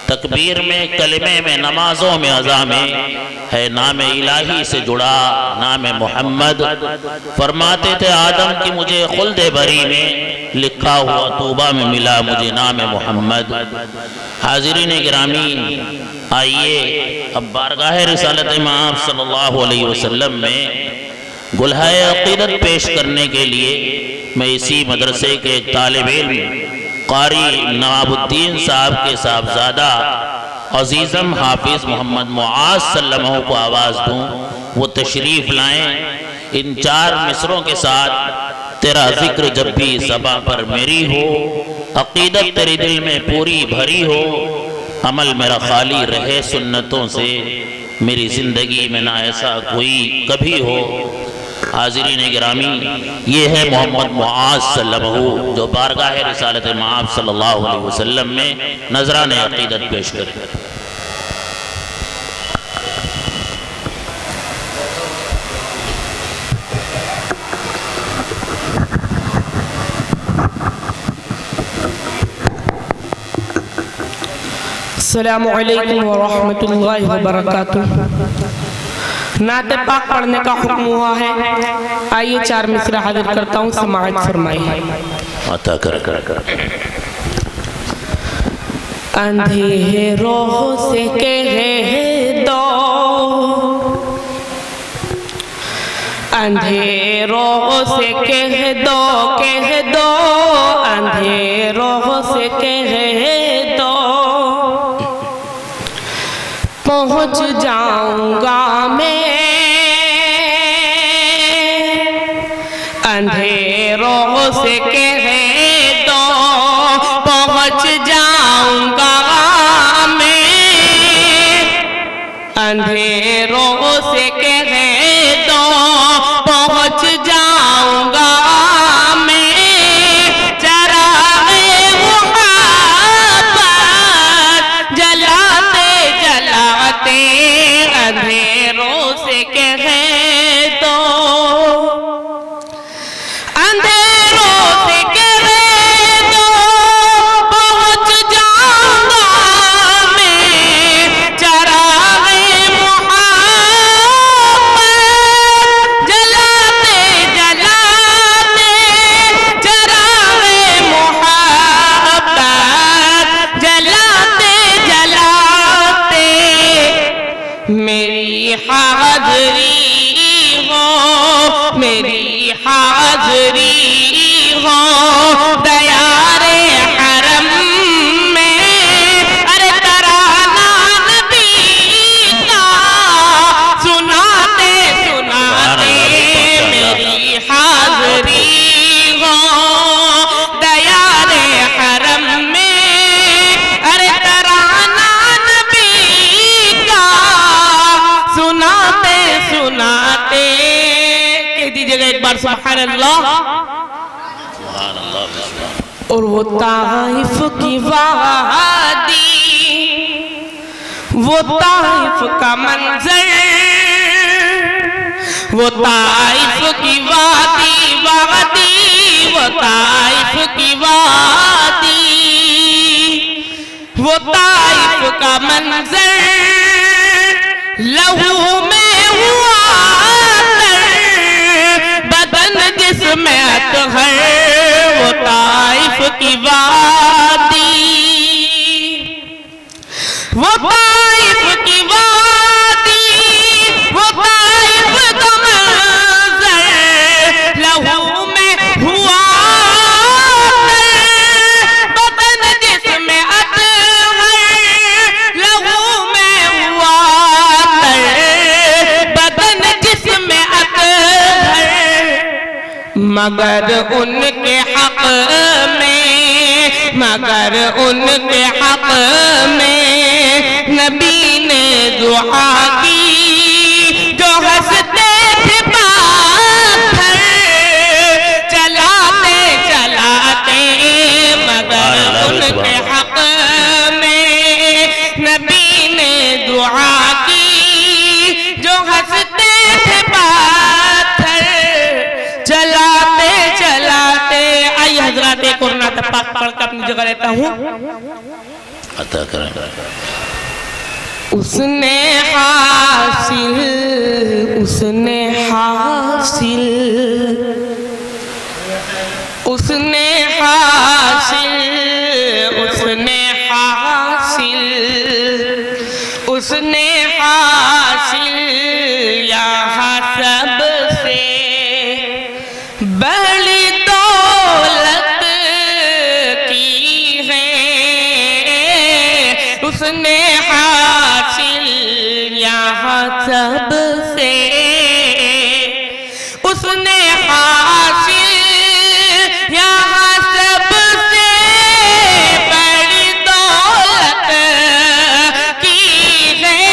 تکبیر میں، کلمے میں، نمازوں میں، اذان میں ہے نام الہی سے جڑا نام محمد۔ فرماتے تھے آدم کی مجھے خلد بری میں لکھا ہوا توبہ میں ملا مجھے نام محمد۔ حاضرین گرامی، آئیے اب بارگاہ رسالت مآب صلی اللہ علیہ وسلم میں گلہائے عقیدت پیش کرنے کے لیے میں اسی مدرسے کے ایک طالب علم قاری نواب الدین صاحب کے صاحبزادہ عزیزم حافظ محمد معاذ صلی اللہ علیہ وسلم کو آواز دوں، وہ تشریف لائیں ان 4 مصروں کے ساتھ۔ تیرا ذکر جب بھی زباں پر میری ہو، عقیدت تیرے دل میں پوری بھری ہو، عمل میرا خالی رہے سنتوں سے، میری زندگی میں نہ ایسا کوئی کبھی ہو۔ حاضرین گرامی، یہ ہے محمد معاذ صلی اللہ علیہ وسلم جو بارگاہ رسالت مآب صلی اللہ علیہ وسلم میں نذران عقیدت پیش کرے۔ السلام علیکم ورحمۃ اللہ وبرکاتہ۔ نعت پاک پڑھنے کا حکم ہوا ہے، آئیے 4 مصرع حاضر کرتا ہوں، سماعت فرمائیے۔ عطا کر اندھیروں سے کہہ دو، اندھیروں سے کہہ دو، کہہ دو، اندھیروں سے کہہ دو، پہنچ جاؤں گا میں اندھیروں سے کہہ دو، پہنچ جاؤں گا میں اندھیروں سے کہہ دو، پہنچ جاؤں گا میں چراغ محبت جلاتے جلاتے اندھیروں سے کہہ دو، اندھیروں سے کہہ دو، پہنچ جاؤں گا میں چراغ محبت جلاتے جلاتے، چراغ محبت جلاتے جلاتے میری حاضری ہو، میری حاضری ہو دیار حرم میں، ارے ترانہ نبی کا سناتے سناتے میری حاضری ہو دیار حرم میں، ارے ترانہ نبی کا سناتے سناتے۔ کہہ دیجئے گا ایک بار سبحان اللہ۔ اور وہ طائف کی وادی، وہ طائف کا منظر، وہ طائف کی وادی وادی، وہ طائف کی وادی، وہ طائف کا منظر لہو میں ہوا بدن جسم اطہر، وہ طائف کی وادی، وہ طائف کی وادی، وہ طائف کا منظر لہو میں ہوا بدن جسم اطہر، لہو میں ہوا بدن جسم اطہر، مگر ان کے حق میں، مگر ان کے حق میں نبی نے دعا کی، جو ہنستے تھے پاتھر چلاتے چلاتے، مگر ان کے حق میں نبی نے دعا کی، جو ہنستے تھے پاتھر چلاتے چلاتے۔ آئیے حضرات ایک اور نعت پاک پڑھ کر اپنی جگہ لیتا ہوں۔ عطا کریں. اس نے حاصل اس نے حاصل اس نے حاصل اس نے حاصل اس نے حاصل یہاں سب سے بڑی دولت کی ہے. اس نے حاصل یہاں سب سے اس نے حاصل یہاں سب سے بڑی دولت کی ہے.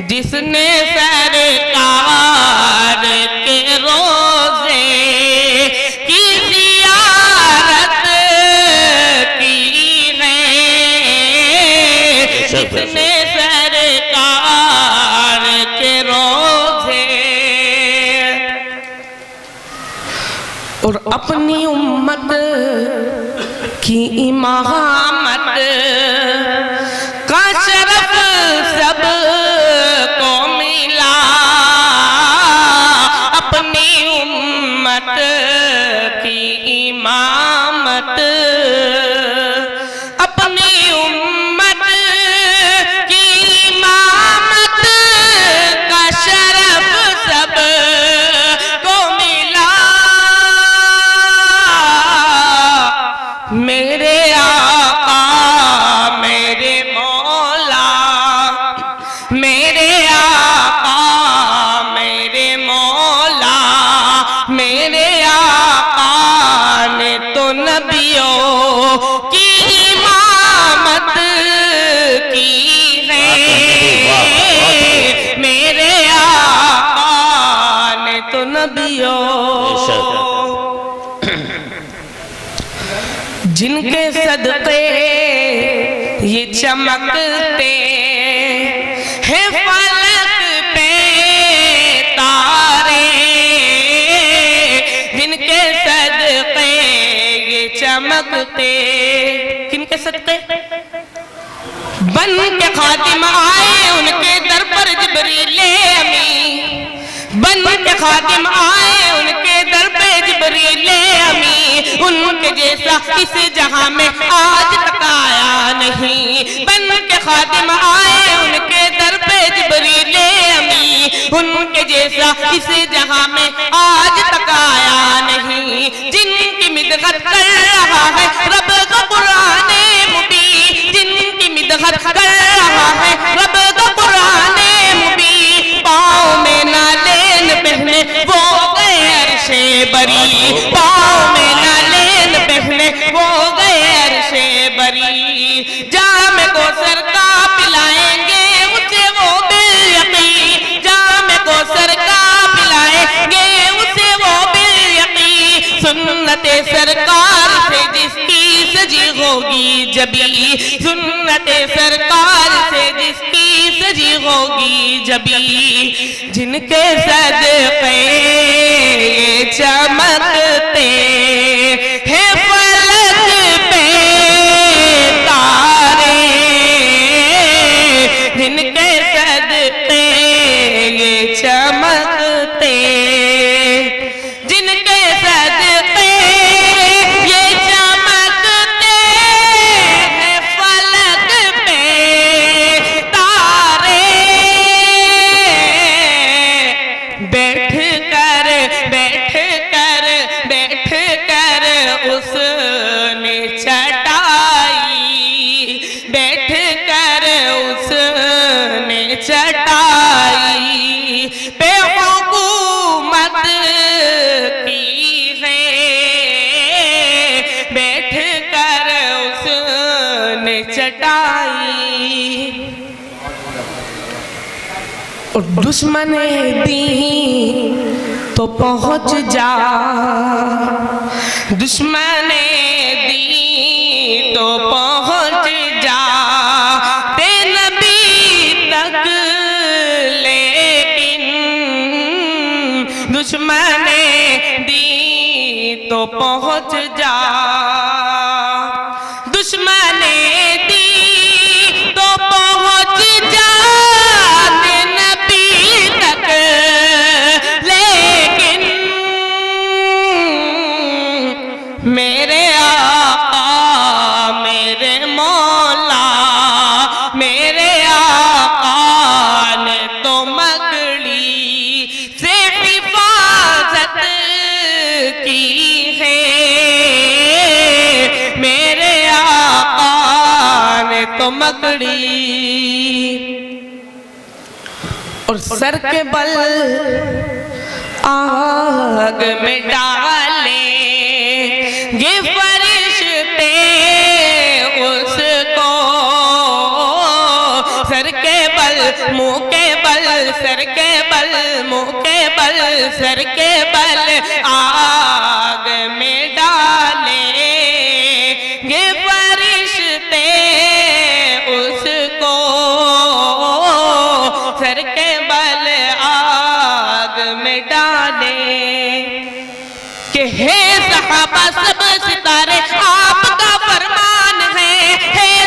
جس نے سرکار کے روزے کی زیارت کی ہے. جس نے سرکار کے روزے اور اپنی امت کی امامت کا شرف سب کو ملا. اپنی امت کی امامت اپنی امت کی امامت کا شرف سب کو ملا. میرے آقا میرے مولا میرے آقا میرے مولا میرے آقا نے تو نبیوں کی امامت کی ہے. میرے آقا نے تو نبیوں جن کے صدقے یہ چمکتے ہیں فلک پہ تارے. جن کے صدقے یہ چمکتے کن کے صدقے بن کے خادم آئے ان کے در پر جبریل امین. بن کے خادم آئے ان کے در پہ جبریل امین. ان کے جیسا اس جہاں میں آج تک آیا نہیں. بن کے خادم آئے ان کے در پہ جبریل امین. ان کے جیسا اس جہاں میں آج تک آیا نہیں. جن کی مدحت کر رہا ہے رب کا قرآن مبین. جن کی مدحت کر رہا ہے رب کا قرآن مبین. پاؤں میں نالین پہنے وہ گئے عرش بری. پاؤں میں نالین پہنے وہ گئے عرش بری. جام کوثر کا پلائیں گے اسے وہ بالیقین. جام کوثر کا پلائیں گے اسے وہ بالیقین. سنت سرکار سے جس کی سجی ہوگی جبی. سنت سرکار سے جس کی سجی ہوگی جبی. جن کے صدقے یہ چمکتے ہیں فلک پہ تارے. جن کے صدقے یہ چمکتے جن کے صدقے یہ چمکتے ہیں فلک پہ تارے. بیٹھ کر اس نے چٹائی. بیٹھ کر اس نے چٹائی پہ حکومت کی ہے. بیٹھ کر اس نے چٹائی اور دشمن دین تو پہنچ جا. دشمن دین تو پہنچ جا بے نبی تک. لیکن دشمن دین تو پہنچ جا. دشمن سر کے بل آگ میں ڈالیں گے فرشتے اس کو، سر کے بل منہ کے بل، سر کے بل منہ کے بل، سر کے بل آگ میں ڈالیں گے فرشتے اس کو، سر کے بل آگ میں ڈالیں کہ ہے صحابہ سب ستارے آپ کا فرمان ہے،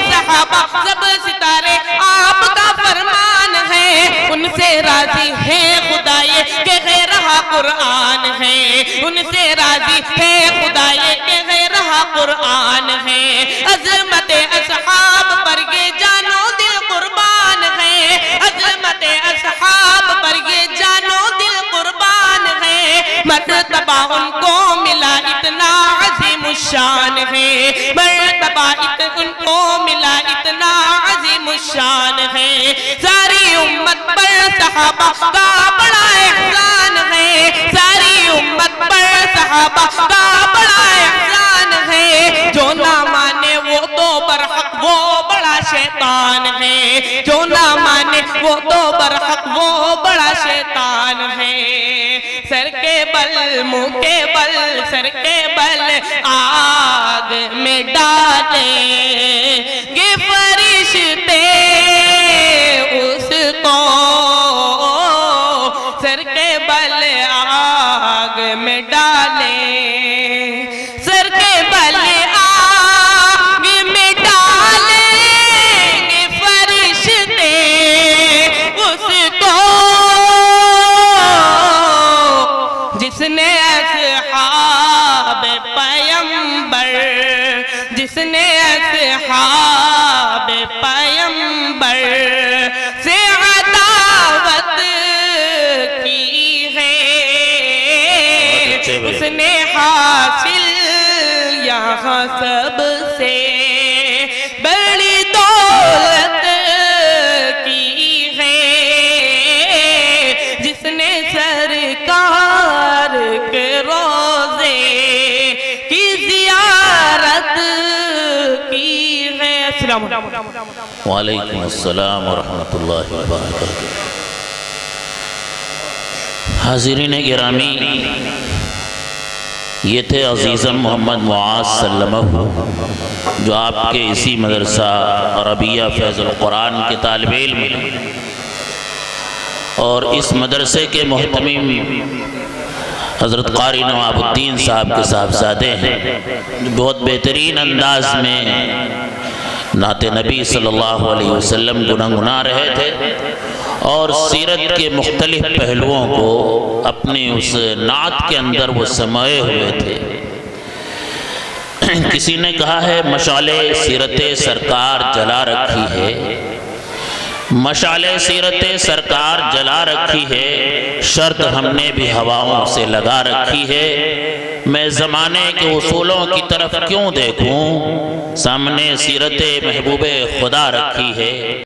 صحابہ سب ستارے آپ کا فرمان ہے، ان سے راضی ہے خدائے کہ غیرہا قرآن ہے، ان سے راضی ہے خدائے کہ غیرہا قرآن ہے، عظمت اصحاب پر یہ جانو دل قربان ہے، عظمت اصحاب پر یہ جانو دل قربان ہے، مرتبہ ان کو ملا اتنا عظیم الشان ہے، مرتبہ ان کو ملا اتنا عظیم الشان ہے، ساری امت پر صحابہ کا بڑا احسان ہے، ساری امت پر صحابہ کا بڑا احسان ہے، جو نہ مانے وہ تو برحق وہ بڑا شیطان ہے، جو نہ مانے وہ تو برحق وہ بڑا شیطان ہے، سر کے بل منہ کے بل، سر کے بل آگ میں ڈالیں گے فرشتے اس کو، سر کے بل آگ میں ڈالیں، سر کے بل آگ میں ڈالیں گے فرشتے اس کو، جس نے اصحاب پیمبر، جس نے اصحاب پیمبر سے عداوت کی ہے، اس نے حاصل یہاں سب سے بڑی دولت کی ہے، جس نے سرکار کے روزے کی زیارت کی ہے۔ السلام علیکم۔ وعلیکم السلام ورحمۃ اللہ وبرکاتہ۔ حاضرین گرامی، یہ تھے عزیزم محمد معاذ سلمہ، جو آپ کے اسی مدرسہ عربیہ فیض القرآن کے طالب علم ہیں، اور اس مدرسے کے محتمم حضرت قاری نواب الدین صاحب کے صاحبزادے ہیں، جو بہت بہترین انداز میں نعت نبی صلی اللہ علیہ وسلم گنگنا رہے تھے، اور سیرت کے مختلف پہلوؤں کو اپنی اس نعت کے اندر وہ سمائے ہوئے تھے۔ کسی نے کہا ہے مشعل سیرت سرکار جلا رکھی ہے، مشعل سیرت سرکار جلا رکھی ہے، شرط ہم نے بھی ہواؤں سے لگا رکھی ہے، میں زمانے کے اصولوں کی طرف کیوں دیکھوں، سامنے سیرت محبوب خدا رکھی ہے۔